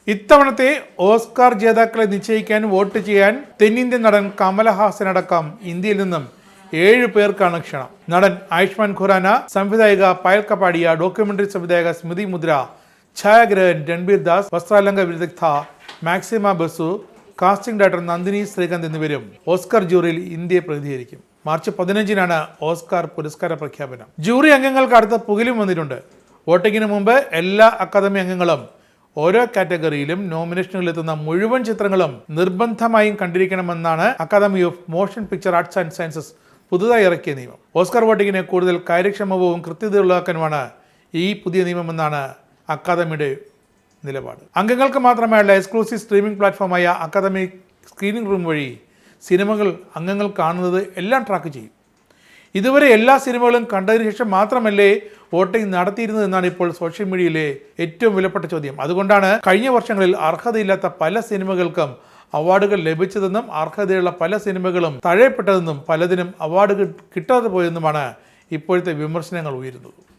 ഇത്തവണത്തെ ഓസ്കാർ ജേതാക്കളെ നിശ്ചയിക്കാൻ വോട്ട് ചെയ്യാൻ തെന്നിന്ത്യൻ നടൻ കമലഹാസൻ അടക്കം ഇന്ത്യയിൽ നിന്നും 7 പേർക്കാണ് ക്ഷണം. നടൻ ആയുഷ്മാൻ ഖുറാന, സംവിധായിക പായൽ കപാടിയ, ഡോക്യുമെന്ററി സംവിധായക സ്മൃതി മുദ്ര, ഛായാഗ്രഹൻ രൺബീർ ദാസ്, വസ്ത്രാലങ്ക വിദഗ്ധ മാക്സിമ ബസു, കാസ്റ്റിംഗ് ഡയറക്ടർ നന്ദിനി ശ്രീകാന്ത് എന്നിവരും ഓസ്കാർ ജൂറിയിൽ ഇന്ത്യയെ പ്രതിനിധീകരിക്കും. മാർച്ച് 15-നാണ് ഓസ്കാർ പുരസ്കാര പ്രഖ്യാപനം. ജൂറി അംഗങ്ങൾക്ക് അടുത്ത പുകലും വന്നിട്ടുണ്ട്. വോട്ടിങ്ങിന് മുമ്പ് എല്ലാ അക്കാദമി അംഗങ്ങളും ഓരോ കാറ്റഗറിയിലും നോമിനേഷനുകളിലെത്തുന്ന മുഴുവൻ ചിത്രങ്ങളും നിർബന്ധമായും കണ്ടിരിക്കണമെന്നാണ് Academy of Motion Picture Arts and Sciences പുതുതായി ഇറക്കിയ നിയമം. ഓസ്കാർ വോട്ടിങ്ങിനെ കൂടുതൽ കാര്യക്ഷമവും കൃത്യതയുള്ളതാക്കാനുമാണ് ഈ പുതിയ നിയമമെന്നാണ് അക്കാദമിയുടെ നിലപാട്. അംഗങ്ങൾക്ക് മാത്രമായുള്ള എക്സ്ക്ലൂസീവ് സ്ട്രീമിംഗ് പ്ലാറ്റ്ഫോമായ അക്കാദമി സ്ക്രീനിംഗ് റൂം വഴി സിനിമകൾ അംഗങ്ങൾ കാണുന്നത് എല്ലാം ട്രാക്ക് ചെയ്യും. ഇതുവരെ എല്ലാ സിനിമകളും കണ്ടതിന് ശേഷം മാത്രമല്ലേ വോട്ടിംഗ് നടത്തിയിരുന്നത് എന്നാണ് ഇപ്പോൾ സോഷ്യൽ മീഡിയയിലെ ഏറ്റവും വിലപ്പെട്ട ചോദ്യം. അതുകൊണ്ടാണ് കഴിഞ്ഞ വർഷങ്ങളിൽ അർഹതയില്ലാത്ത പല സിനിമകൾക്കും അവാർഡുകൾ ലഭിച്ചതെന്നും അർഹതയുള്ള പല സിനിമകളും തഴയപ്പെട്ടതെന്നും പലതിനും അവാർഡ് കിട്ടാതെ പോയെന്നുമാണ് ഇപ്പോഴത്തെ വിമർശനങ്ങൾ ഉയരുന്നത്.